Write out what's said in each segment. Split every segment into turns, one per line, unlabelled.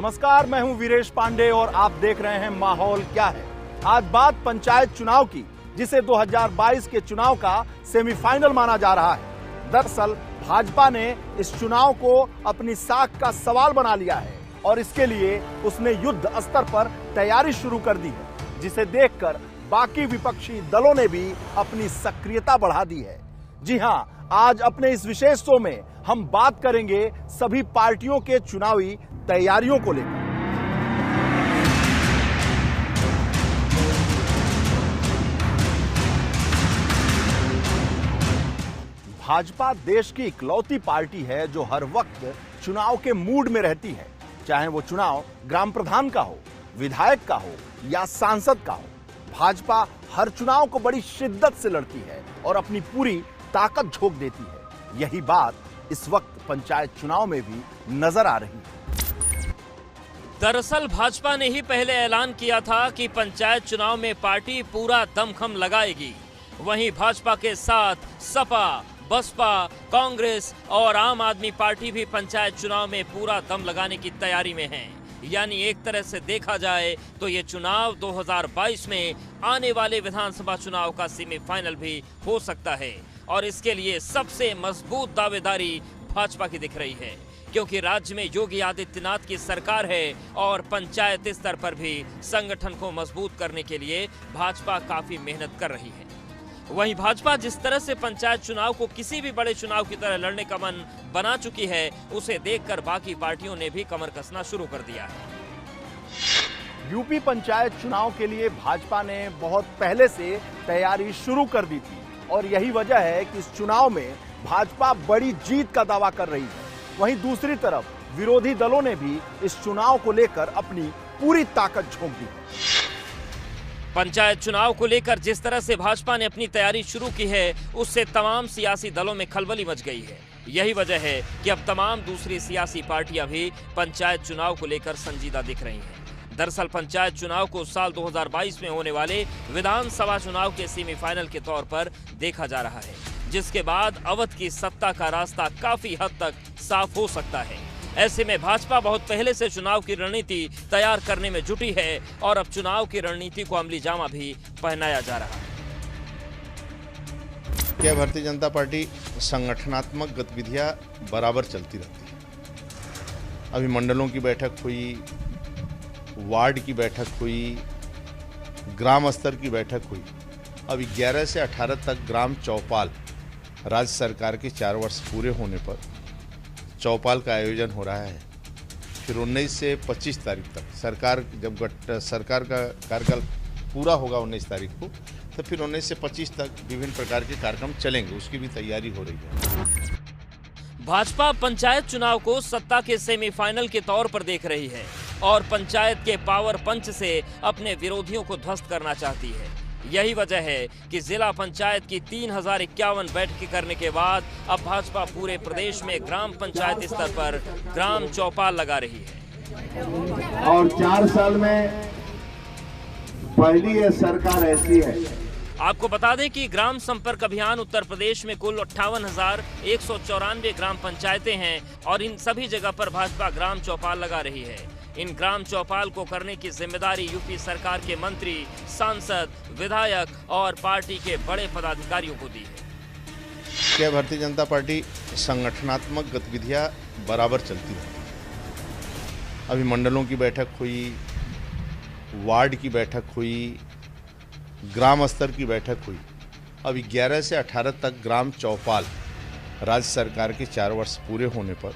नमस्कार, मैं हूं वीरेश पांडे और आप देख रहे हैं माहौल क्या है। आज बात पंचायत चुनाव की, जिसे 2022 के चुनाव का सेमीफाइनल माना जा रहा है। दरअसल भाजपा ने इस चुनाव को अपनी साख का सवाल बना लिया है और इसके लिए उसने युद्ध स्तर पर तैयारी शुरू कर दी है, जिसे देखकर बाकी विपक्षी दलों ने भी अपनी सक्रियता बढ़ा दी है। जी हां, आज अपने इस विशेष शो में हम बात करेंगे सभी पार्टियों के चुनावी तैयारियों को लेकर। भाजपा देश की इकलौती पार्टी है जो हर वक्त चुनाव के मूड में रहती है, चाहे वो चुनाव ग्राम प्रधान का हो, विधायक का हो या सांसद का हो। भाजपा हर चुनाव को बड़ी शिद्दत से लड़ती है और अपनी पूरी ताकत झोंक देती है। यही बात इस वक्त पंचायत चुनाव में भी नजर आ रही है।
दरअसल भाजपा ने ही पहले ऐलान किया था कि पंचायत चुनाव में पार्टी पूरा दमखम लगाएगी। वहीं भाजपा के साथ सपा, बसपा, कांग्रेस और आम आदमी पार्टी भी पंचायत चुनाव में पूरा दम लगाने की तैयारी में हैं। यानी एक तरह से देखा जाए तो ये चुनाव 2022 में आने वाले विधानसभा चुनाव का सेमीफाइनल भी हो सकता है और इसके लिए सबसे मजबूत दावेदारी भाजपा की दिख रही है, क्योंकि राज्य में योगी आदित्यनाथ की सरकार है और पंचायत स्तर पर भी संगठन को मजबूत करने के लिए भाजपा काफी मेहनत कर रही है। वहीं भाजपा जिस तरह से पंचायत चुनाव को किसी भी बड़े चुनाव की तरह लड़ने का मन बना चुकी है, उसे देखकर बाकी पार्टियों ने भी कमर कसना शुरू कर दिया है।
यूपी पंचायत चुनाव के लिए भाजपा ने बहुत पहले से तैयारी शुरू कर दी थी और यही वजह है कि इस चुनाव में भाजपा बड़ी जीत का दावा कर रही है। वहीं दूसरी तरफ विरोधी दलों ने भी इस चुनाव को लेकर अपनी पूरी ताकत झोंक दी है।
पंचायत चुनाव को लेकर जिस तरह से भाजपा ने अपनी तैयारी शुरू की है, उससे तमाम सियासी दलों में खलबली मच गई है। यही वजह है कि अब तमाम दूसरी सियासी पार्टियां भी पंचायत चुनाव को लेकर संजीदा दिख रही हैं। दरअसल पंचायत चुनाव को साल 2022 में होने वाले विधानसभा चुनाव के सेमीफाइनल के तौर पर देखा जा रहा है, जिसके बाद अवध की सत्ता का रास्ता काफी हद तक साफ हो सकता है। ऐसे में भाजपा बहुत पहले से चुनाव की रणनीति तैयार करने में जुटी है और अब चुनाव की रणनीति को अमली जामा भी पहनाया जा रहा है।
क्या भारतीय जनता पार्टी संगठनात्मक गतिविधियां बराबर चलती रहती है। अभी मंडलों की बैठक हुई, वार्ड की बैठक हुई, ग्राम स्तर की बैठक हुई। अभी 11 से 18 तक ग्राम चौपाल, राज्य सरकार के 4 वर्ष पूरे होने पर चौपाल का आयोजन हो रहा है। फिर 19 से 25 तारीख तक सरकार का कार्यकाल पूरा होगा 19 तारीख को, तो फिर 19 से 25 तक विभिन्न प्रकार के कार्यक्रम चलेंगे, उसकी भी तैयारी हो रही है।
भाजपा पंचायत चुनाव को सत्ता के सेमीफाइनल के तौर पर देख रही है और पंचायत के पावर पंच से अपने विरोधियों को ध्वस्त करना चाहती है। यही वजह है कि जिला पंचायत की 3051 बैठकें करने के बाद अब भाजपा पूरे प्रदेश में ग्राम पंचायत स्तर पर ग्राम चौपाल लगा रही है।
और 4 साल में पहली ये सरकार ऐसी है।
आपको बता दें कि ग्राम संपर्क अभियान उत्तर प्रदेश में कुल 58,194 ग्राम पंचायतें हैं और इन सभी जगह पर भाजपा ग्राम चौपाल लगा रही है। इन ग्राम चौपाल को करने की जिम्मेदारी यूपी सरकार के मंत्री, सांसद, विधायक और पार्टी के बड़े पदाधिकारियों को दी है।
क्या भारतीय जनता पार्टी संगठनात्मक गतिविधियां बराबर चलती रहती है। अभी मंडलों की बैठक हुई, वार्ड की बैठक हुई, ग्राम स्तर की बैठक हुई। अभी 11 से 18 तक ग्राम चौपाल, राज्य सरकार के 4 वर्ष पूरे होने पर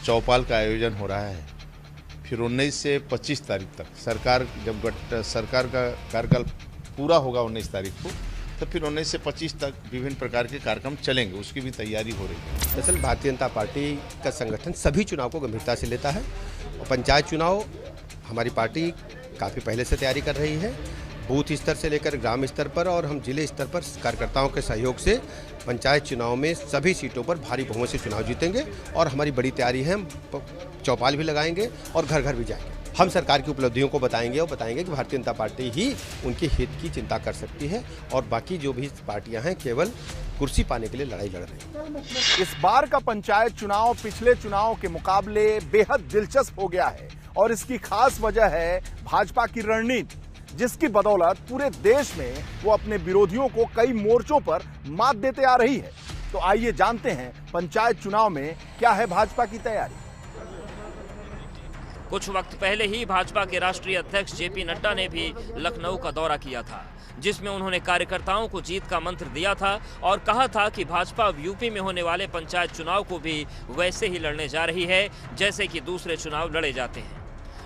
चौपाल का आयोजन हो रहा है। फिर 19 से 25 तारीख तक सरकार का कार्यकाल पूरा होगा 19 तारीख को, तो फिर 19 से 25 तक विभिन्न प्रकार के कार्यक्रम चलेंगे, उसकी भी तैयारी हो रही है।
दरअसल भारतीय जनता पार्टी का संगठन सभी चुनाव को गंभीरता से लेता है और पंचायत चुनाव हमारी पार्टी काफ़ी पहले से तैयारी कर रही है। बूथ स्तर से लेकर ग्राम स्तर पर और हम जिले स्तर पर कार्यकर्ताओं के सहयोग से पंचायत चुनाव में सभी सीटों पर भारी बहुमत से चुनाव जीतेंगे और हमारी बड़ी तैयारी है। हम चौपाल भी लगाएंगे और घर घर भी जाएंगे। हम सरकार की उपलब्धियों को बताएंगे और बताएंगे कि भारतीय जनता पार्टी ही उनके हित की चिंता कर सकती है और बाकी जो भी पार्टियां हैं केवल कुर्सी पाने के लिए लड़ाई लड़ रहे हैं।
इस बार का पंचायत चुनाव पिछले चुनाव के मुकाबले बेहद दिलचस्प हो गया है और इसकी खास वजह है भाजपा की रणनीति, जिसकी बदौलत पूरे देश में वो अपने विरोधियों को कई मोर्चों पर मात देते आ रही है। तो आइए जानते हैं पंचायत चुनाव में क्या है भाजपा की तैयारी।
कुछ वक्त पहले ही भाजपा के राष्ट्रीय अध्यक्ष जेपी नड्डा ने भी लखनऊ का दौरा किया था, जिसमें उन्होंने कार्यकर्ताओं को जीत का मंत्र दिया था और कहा था कि भाजपा अब यूपी में होने वाले पंचायत चुनाव को भी वैसे ही लड़ने जा रही है जैसे कि दूसरे चुनाव लड़े जाते हैं।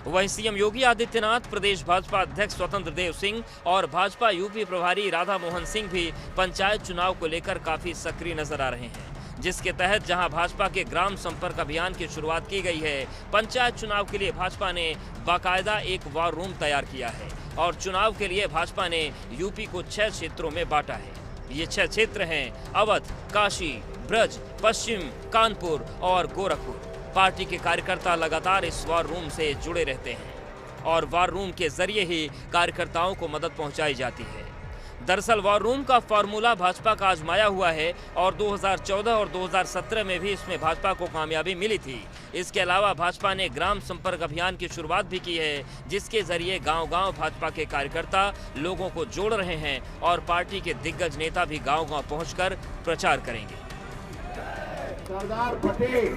वहीं सीएम योगी आदित्यनाथ, प्रदेश भाजपा अध्यक्ष स्वतंत्र देव सिंह और भाजपा यूपी प्रभारी राधा मोहन सिंह भी पंचायत चुनाव को लेकर काफी सक्रिय नजर आ रहे हैं, जिसके तहत जहां भाजपा के ग्राम संपर्क अभियान की शुरुआत की गई है, पंचायत चुनाव के लिए भाजपा ने बाकायदा एक वॉर रूम तैयार किया है और चुनाव के लिए भाजपा ने यूपी को 6 क्षेत्रों में बांटा है। ये 6 क्षेत्र हैं अवध, काशी, ब्रज, पश्चिम, कानपुर और गोरखपुर। पार्टी के कार्यकर्ता लगातार इस वॉर रूम से जुड़े रहते हैं और वॉर रूम के जरिए ही कार्यकर्ताओं को मदद पहुंचाई जाती है। दरअसल वॉर रूम का फॉर्मूला भाजपा का आजमाया हुआ है और 2014 और 2017 में भी इसमें भाजपा को कामयाबी मिली थी। इसके अलावा भाजपा ने ग्राम संपर्क अभियान की शुरुआत भी की है, जिसके जरिए गांव-गांव भाजपा के कार्यकर्ता लोगों को जोड़ रहे हैं और पार्टी के दिग्गज नेता भी गांव-गांव पहुंचकर प्रचार करेंगे।
सरदार पटेल,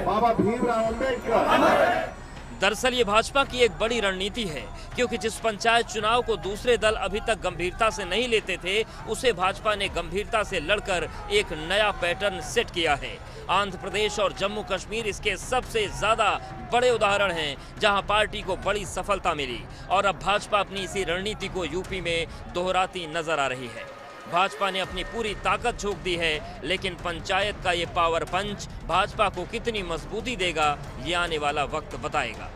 बाबा भीमराव अम्बेडकर।
दरअसल ये भाजपा की एक बड़ी रणनीति है, क्योंकि जिस पंचायत चुनाव को दूसरे दल अभी तक गंभीरता से नहीं लेते थे, उसे भाजपा ने गंभीरता से लड़कर एक नया पैटर्न सेट किया है। आंध्र प्रदेश और जम्मू कश्मीर इसके सबसे ज्यादा बड़े उदाहरण हैं, जहां पार्टी को बड़ी सफलता मिली और अब भाजपा अपनी इसी रणनीति को यूपी में दोहराती नजर आ रही है। भाजपा ने अपनी पूरी ताकत झोंक दी है, लेकिन पंचायत का ये पावर पंच भाजपा को कितनी मजबूती देगा, ये आने वाला वक्त बताएगा।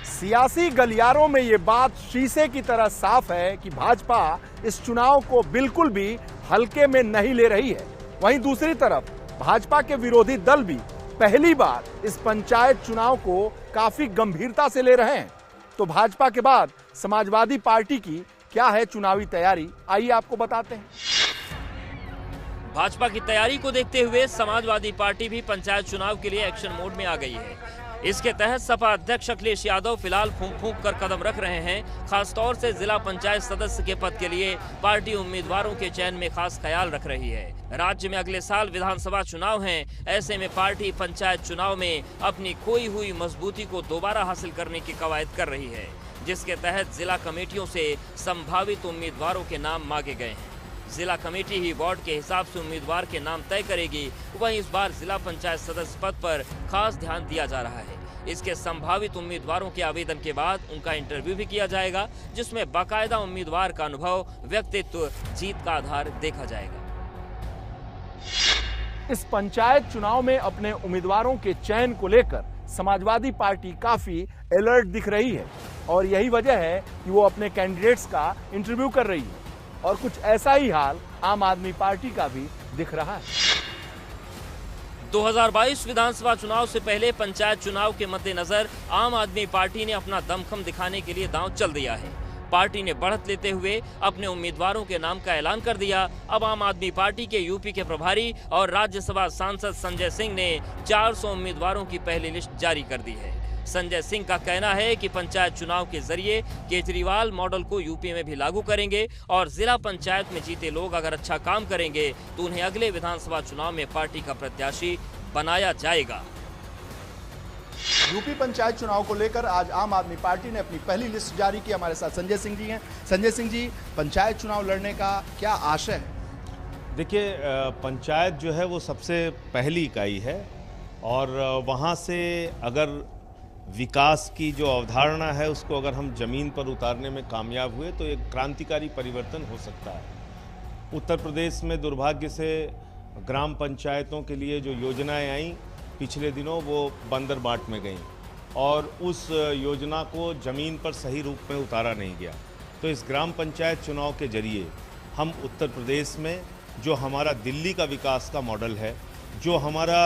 सियासी गलियारों में ये बात शीशे की तरह साफ है कि भाजपा इस चुनाव को बिल्कुल भी हल्के में नहीं ले रही है। वहीं दूसरी तरफ भाजपा के विरोधी दल भी पहली बार इस पंचायत चुनाव को काफी गंभीरता से ले रहे हैं। तो भाजपा के बाद समाजवादी पार्टी की क्या है चुनावी तैयारी, आइए आपको बताते हैं।
भाजपा की तैयारी को देखते हुए समाजवादी पार्टी भी पंचायत चुनाव के लिए एक्शन मोड में आ गई है। इसके तहत सपा अध्यक्ष अखिलेश यादव फिलहाल फूंक फूंक कर कदम रख रहे हैं। खासतौर से जिला पंचायत सदस्य के पद के लिए पार्टी उम्मीदवारों के चयन में खास ख्याल रख रही है। राज्य में अगले साल विधानसभा चुनाव हैं, ऐसे में पार्टी पंचायत चुनाव में अपनी खोई हुई मजबूती को दोबारा हासिल करने की कवायद कर रही है, जिसके तहत जिला कमेटियों से संभावित उम्मीदवारों के नाम मांगे गए हैं। जिला कमेटी ही वार्ड के हिसाब से उम्मीदवार के नाम तय करेगी। वहीं इस बार जिला पंचायत सदस्य पद पर खास ध्यान दिया जा रहा है। इसके संभावित उम्मीदवारों के आवेदन के बाद उनका इंटरव्यू भी किया जाएगा, जिसमें बाकायदा उम्मीदवार का अनुभव, व्यक्तित्व, जीत का आधार देखा जाएगा।
इस पंचायत चुनाव में अपने उम्मीदवारों के चयन को लेकर समाजवादी पार्टी काफी अलर्ट दिख रही है और यही वजह है कि वो अपने कैंडिडेट्स का इंटरव्यू कर रही है और कुछ ऐसा ही हाल आम आदमी पार्टी का भी दिख रहा है।
2022 विधानसभा चुनाव से पहले पंचायत चुनाव के मद्देनजर आम आदमी पार्टी ने अपना दमखम दिखाने के लिए दांव चल दिया है। पार्टी ने बढ़त लेते हुए अपने उम्मीदवारों के नाम का ऐलान कर दिया। अब आम आदमी पार्टी के यूपी के प्रभारी और राज्यसभा सांसद संजय सिंह ने 400 उम्मीदवारों की पहली लिस्ट जारी कर दी है। संजय सिंह का कहना है कि पंचायत चुनाव के जरिए केजरीवाल मॉडल को यूपी में भी लागू करेंगे और जिला पंचायत में जीते लोग अगर अच्छा काम करेंगे तो उन्हें अगले विधानसभा चुनाव में पार्टी का प्रत्याशी बनाया जाएगा।
यूपी पंचायत चुनाव को लेकर आज आम आदमी पार्टी ने अपनी पहली लिस्ट जारी की। हमारे साथ संजय सिंह जी हैं। संजय सिंह जी, पंचायत चुनाव लड़ने का क्या आशय है?
देखिए, पंचायत जो है वो सबसे पहली इकाई है और वहाँ से अगर विकास की जो अवधारणा है उसको अगर हम ज़मीन पर उतारने में कामयाब हुए तो एक क्रांतिकारी परिवर्तन हो सकता है। उत्तर प्रदेश में दुर्भाग्य से ग्राम पंचायतों के लिए जो योजनाएं आईं पिछले दिनों वो बंदर बाट में गईं और उस योजना को ज़मीन पर सही रूप में उतारा नहीं गया। तो इस ग्राम पंचायत चुनाव के जरिए हम उत्तर प्रदेश में जो हमारा दिल्ली का विकास का मॉडल है, जो हमारा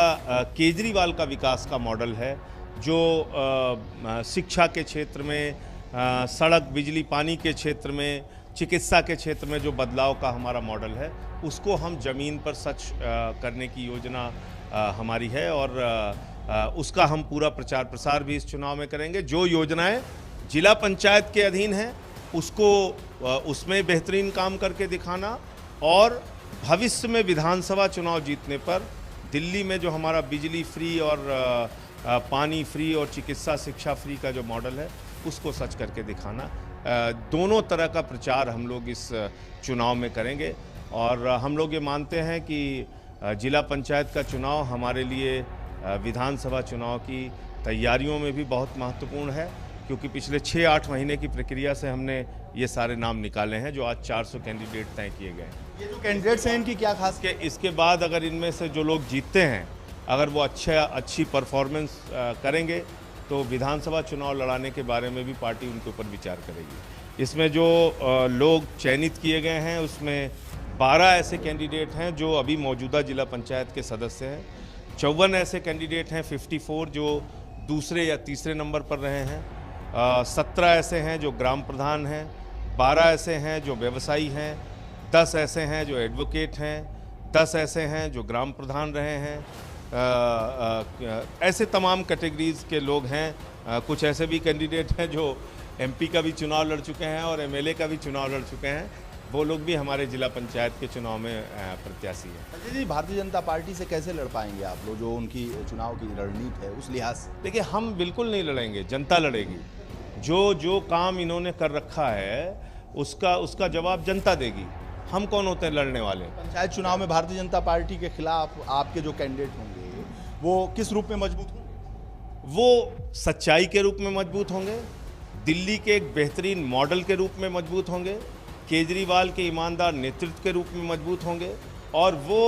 केजरीवाल का विकास का मॉडल है, जो शिक्षा के क्षेत्र में सड़क, बिजली, पानी के क्षेत्र में, चिकित्सा के क्षेत्र में जो बदलाव का हमारा मॉडल है, उसको हम ज़मीन पर सच करने की योजना हमारी है और उसका हम पूरा प्रचार प्रसार भी इस चुनाव में करेंगे। जो योजनाएं जिला पंचायत के अधीन हैं उसको उसमें बेहतरीन काम करके दिखाना और भविष्य में विधानसभा चुनाव जीतने पर दिल्ली में जो हमारा बिजली फ्री और पानी फ्री और चिकित्सा शिक्षा फ्री का जो मॉडल है उसको सच करके दिखाना, दोनों तरह का प्रचार हम लोग इस चुनाव में करेंगे। और हम लोग ये मानते हैं कि जिला पंचायत का चुनाव हमारे लिए विधानसभा चुनाव की तैयारियों में भी बहुत महत्वपूर्ण है, क्योंकि पिछले 6-8 महीने की प्रक्रिया से हमने ये सारे नाम निकाले हैं जो आज 400 कैंडिडेट तय किए गए हैं।
ये जो कैंडिडेट्स हैं इनकी क्या खास
इसके बाद अगर इनमें से जो लोग जीतते हैं, अगर वो अच्छी परफॉर्मेंस करेंगे तो विधानसभा चुनाव लड़ाने के बारे में भी पार्टी उनके ऊपर विचार करेगी। इसमें जो लोग चयनित किए गए हैं उसमें 12 ऐसे कैंडिडेट हैं जो अभी मौजूदा जिला पंचायत के सदस्य हैं, 54 ऐसे कैंडिडेट हैं 54 जो दूसरे या तीसरे नंबर पर रहे हैं, 17 ऐसे हैं जो ग्राम प्रधान हैं, 12 ऐसे हैं जो व्यवसायी हैं, 10 ऐसे हैं जो एडवोकेट हैं, 10 ऐसे हैं जो ग्राम प्रधान रहे हैं। ऐसे तमाम कैटेगरीज के लोग हैं। कुछ ऐसे भी कैंडिडेट हैं जो एमपी का भी चुनाव लड़ चुके हैं और एमएलए का भी चुनाव लड़ चुके हैं, वो लोग भी हमारे जिला पंचायत के चुनाव में प्रत्याशी हैं।
संजय जी, भारतीय जनता पार्टी से कैसे लड़ पाएंगे आप लोग, जो उनकी चुनाव की रणनीति है उस लिहाज से?
देखिए, हम बिल्कुल नहीं लड़ेंगे, जनता लड़ेगी। जो काम इन्होंने कर रखा है उसका जवाब जनता देगी। हम कौन होते हैं लड़ने वाले?
पंचायत चुनाव में भारतीय जनता पार्टी के खिलाफ आपके जो कैंडिडेट होंगे वो किस रूप में मजबूत होंगे?
वो सच्चाई के रूप में मजबूत होंगे, दिल्ली के एक बेहतरीन मॉडल के रूप में मजबूत होंगे, केजरीवाल के ईमानदार नेतृत्व के रूप में मजबूत होंगे और वो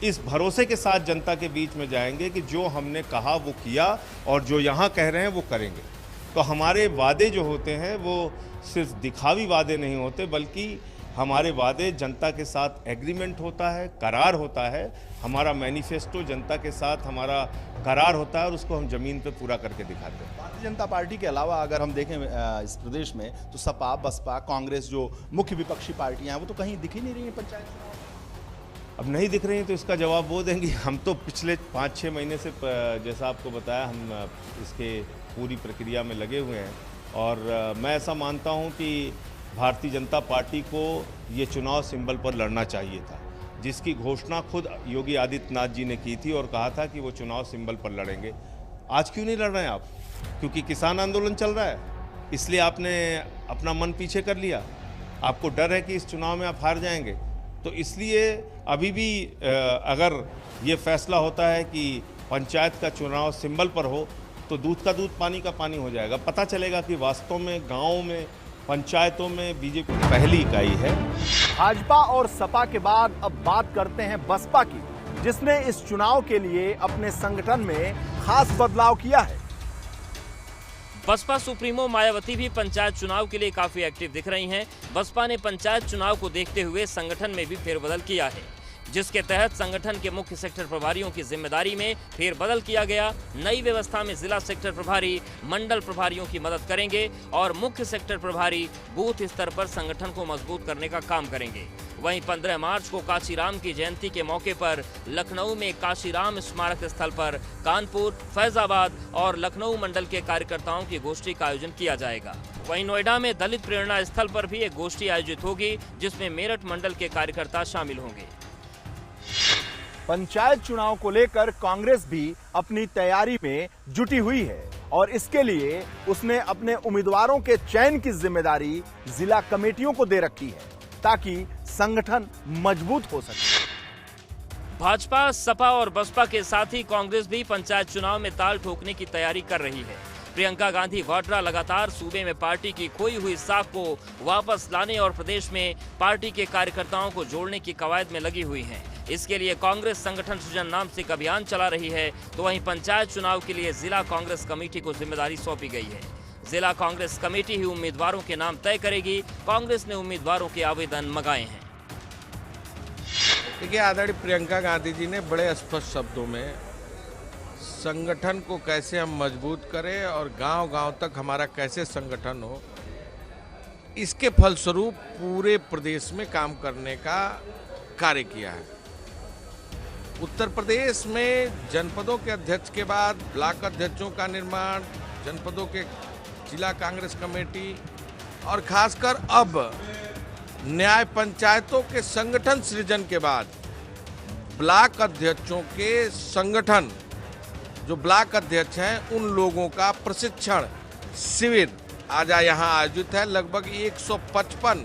इस भरोसे के साथ जनता के बीच में जाएंगे कि जो हमने कहा वो किया और जो यहाँ कह रहे हैं वो करेंगे। तो हमारे वादे जो होते हैं वो सिर्फ दिखावी वादे नहीं होते, बल्कि हमारे वादे जनता के साथ एग्रीमेंट होता है, करार होता है। हमारा मैनिफेस्टो जनता के साथ हमारा करार होता है और उसको हम ज़मीन पे पूरा करके दिखाते हैं।
भारतीय जनता पार्टी के अलावा अगर हम देखें इस प्रदेश में तो सपा, बसपा, कांग्रेस जो मुख्य विपक्षी पार्टियां हैं वो तो कहीं दिख ही नहीं रही हैं पंचायत चुनाव।
अब नहीं दिख रही हैं तो इसका जवाब वो देंगे। हम तो पिछले 5-6 महीने से, जैसा आपको बताया, हम इसके पूरी प्रक्रिया में लगे हुए हैं और मैं ऐसा मानता हूँ कि भारतीय जनता पार्टी को ये चुनाव सिंबल पर लड़ना चाहिए था, जिसकी घोषणा खुद योगी आदित्यनाथ जी ने की थी और कहा था कि वो चुनाव सिंबल पर लड़ेंगे। आज क्यों नहीं लड़ रहे हैं आप? क्योंकि किसान आंदोलन चल रहा है, इसलिए आपने अपना मन पीछे कर लिया। आपको डर है कि इस चुनाव में आप हार जाएंगे, तो इसलिए अभी भी अगर ये फैसला होता है कि पंचायत का चुनाव सिंबल पर हो तो दूध का दूध, पानी का पानी हो जाएगा। पता चलेगा कि वास्तव में गाँव में, पंचायतों में बीजेपी की पहली इकाई है।
भाजपा और सपा के बाद अब बात करते हैं बसपा की, जिसने इस चुनाव के लिए अपने संगठन में खास बदलाव किया है।
बसपा सुप्रीमो मायावती भी पंचायत चुनाव के लिए काफी एक्टिव दिख रही हैं। बसपा ने पंचायत चुनाव को देखते हुए संगठन में भी फेरबदल किया है, जिसके तहत संगठन के मुख्य सेक्टर प्रभारियों की जिम्मेदारी में फेरबदल किया गया। नई व्यवस्था में जिला सेक्टर प्रभारी मंडल प्रभारियों की मदद करेंगे और मुख्य सेक्टर प्रभारी बूथ स्तर पर संगठन को मजबूत करने का काम करेंगे। वहीं 15 मार्च को काशीराम की जयंती के मौके पर लखनऊ में काशीराम स्मारक स्थल पर कानपुर, फैजाबाद और लखनऊ मंडल के कार्यकर्ताओं की गोष्ठी का आयोजन किया जाएगा। वहीं नोएडा में दलित प्रेरणा स्थल पर भी एक गोष्ठी आयोजित होगी, जिसमें मेरठ मंडल के कार्यकर्ता शामिल होंगे।
पंचायत चुनाव को लेकर कांग्रेस भी अपनी तैयारी में जुटी हुई है और इसके लिए उसने अपने उम्मीदवारों के चयन की जिम्मेदारी जिला कमेटियों को दे रखी है, ताकि संगठन मजबूत हो सके।
भाजपा, सपा और बसपा के साथ ही कांग्रेस भी पंचायत चुनाव में ताल ठोकने की तैयारी कर रही है। प्रियंका गांधी वाड्रा लगातार सूबे में पार्टी की खोई हुई साख को वापस लाने और प्रदेश में पार्टी के कार्यकर्ताओं को जोड़ने की कवायद में लगी हुई हैं। इसके लिए कांग्रेस संगठन सृजन नाम से एक अभियान चला रही है, तो वहीं पंचायत चुनाव के लिए जिला कांग्रेस कमेटी को जिम्मेदारी सौंपी गई है। जिला कांग्रेस कमेटी ही उम्मीदवारों के नाम तय करेगी। कांग्रेस ने उम्मीदवारों के आवेदन मंगाए हैं।
देखिए, आदरणीय प्रियंका गांधी जी ने बड़े स्पष्ट शब्दों में संगठन को कैसे हम मजबूत करें और गांव-गांव तक हमारा कैसे संगठन हो, इसके फलस्वरूप पूरे प्रदेश में काम करने का कार्य किया है। उत्तर प्रदेश में जनपदों के अध्यक्ष के बाद ब्लॉक अध्यक्षों का निर्माण, जनपदों के जिला कांग्रेस कमेटी और खासकर अब न्याय पंचायतों के संगठन सृजन के बाद ब्लॉक अध्यक्षों के संगठन, जो ब्लॉक अध्यक्ष हैं उन लोगों का प्रशिक्षण शिविर आज यहाँ आयोजित है। लगभग 155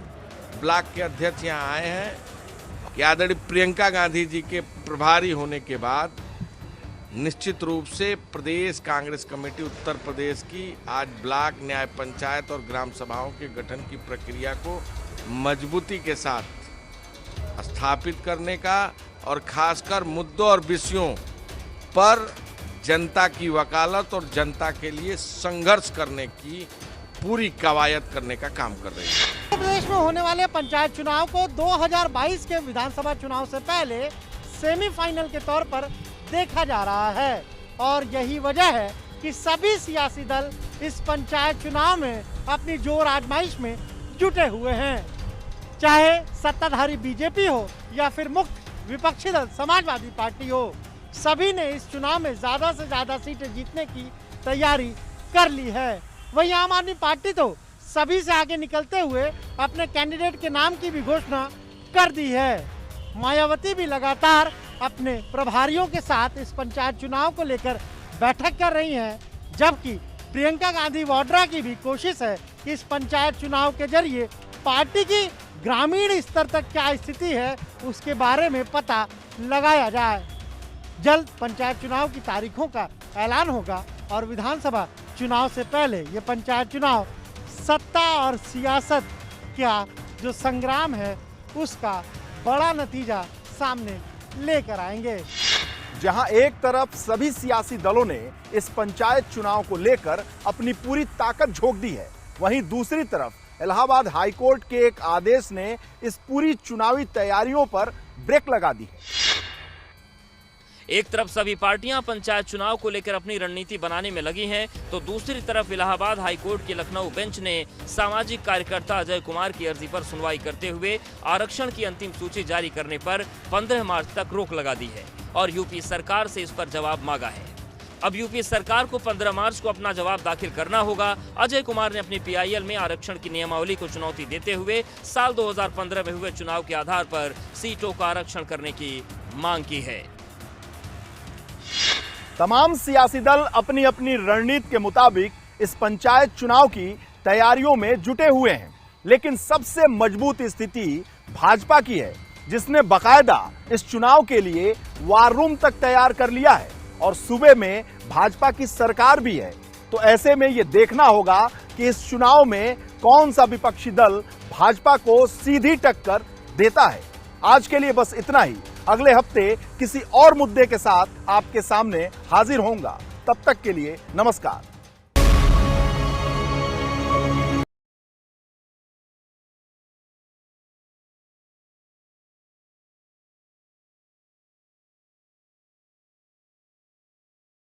ब्लॉक के अध्यक्ष यहाँ आए हैं। आदरणीय प्रियंका गांधी जी के प्रभारी होने के बाद निश्चित रूप से प्रदेश कांग्रेस कमेटी उत्तर प्रदेश की आज ब्लॉक न्याय पंचायत और ग्राम सभाओं के गठन की प्रक्रिया को मजबूती के साथ स्थापित करने का और खासकर मुद्दों और विषयों पर जनता की वकालत और जनता के लिए संघर्ष करने की पूरी कवायद करने का काम कर रही है।
उत्तर प्रदेश में होने वाले पंचायत चुनाव को 2022 के विधानसभा चुनाव से पहले सेमीफाइनल के तौर पर देखा जा रहा है और यही वजह है कि सभी सियासी दल इस पंचायत चुनाव में अपनी जोर आजमाइश में जुटे हुए हैं। चाहे सत्ताधारी बीजेपी हो या फिर मुक्त विपक्षी दल समाजवादी पार्टी हो, सभी ने इस चुनाव में ज़्यादा से ज़्यादा सीटें जीतने की तैयारी कर ली है। वहीं आम आदमी पार्टी तो सभी से आगे निकलते हुए अपने कैंडिडेट के नाम की भी घोषणा कर दी है। मायावती भी लगातार अपने प्रभारियों के साथ इस पंचायत चुनाव को लेकर बैठक कर रही हैं, जबकि प्रियंका गांधी वाड्रा की भी कोशिश है कि इस पंचायत चुनाव के जरिए पार्टी की ग्रामीण स्तर तक क्या स्थिति है उसके बारे में पता लगाया जाए। जल्द पंचायत चुनाव की तारीखों का ऐलान होगा और विधानसभा चुनाव से पहले ये पंचायत चुनाव सत्ता और सियासत का जो संग्राम है उसका बड़ा नतीजा सामने लेकर आएंगे।
जहां एक तरफ सभी सियासी दलों ने इस पंचायत चुनाव को लेकर अपनी पूरी ताकत झोंक दी है, वहीं दूसरी तरफ इलाहाबाद हाईकोर्ट के एक आदेश ने इस पूरी चुनावी तैयारियों पर ब्रेक लगा दी है।
एक तरफ सभी पार्टियां पंचायत चुनाव को लेकर अपनी रणनीति बनाने में लगी हैं, तो दूसरी तरफ इलाहाबाद हाईकोर्ट की लखनऊ बेंच ने सामाजिक कार्यकर्ता अजय कुमार की अर्जी पर सुनवाई करते हुए आरक्षण की अंतिम सूची जारी करने पर 15 मार्च तक रोक लगा दी है और यूपी सरकार से इस पर जवाब मांगा है। अब यूपी सरकार को 15 मार्च को अपना जवाब दाखिल करना होगा। अजय कुमार ने अपनी PIL में आरक्षण की नियमावली को चुनौती देते हुए साल 2015 में हुए चुनाव के आधार पर सीटों का आरक्षण करने की मांग की है।
तमाम सियासी दल अपनी अपनी रणनीति के मुताबिक इस पंचायत चुनाव की तैयारियों में जुटे हुए हैं, लेकिन सबसे मजबूत स्थिति भाजपा की है, जिसने बकायदा इस चुनाव के लिए वार रूम तक तैयार कर लिया है और सूबे में भाजपा की सरकार भी है। तो ऐसे में ये देखना होगा कि इस चुनाव में कौन सा विपक्षी दल भाजपा को सीधी टक्कर देता है। आज के लिए बस इतना ही। अगले हफ्ते किसी और मुद्दे के साथ आपके सामने हाजिर होऊंगा। तब तक के लिए नमस्कार।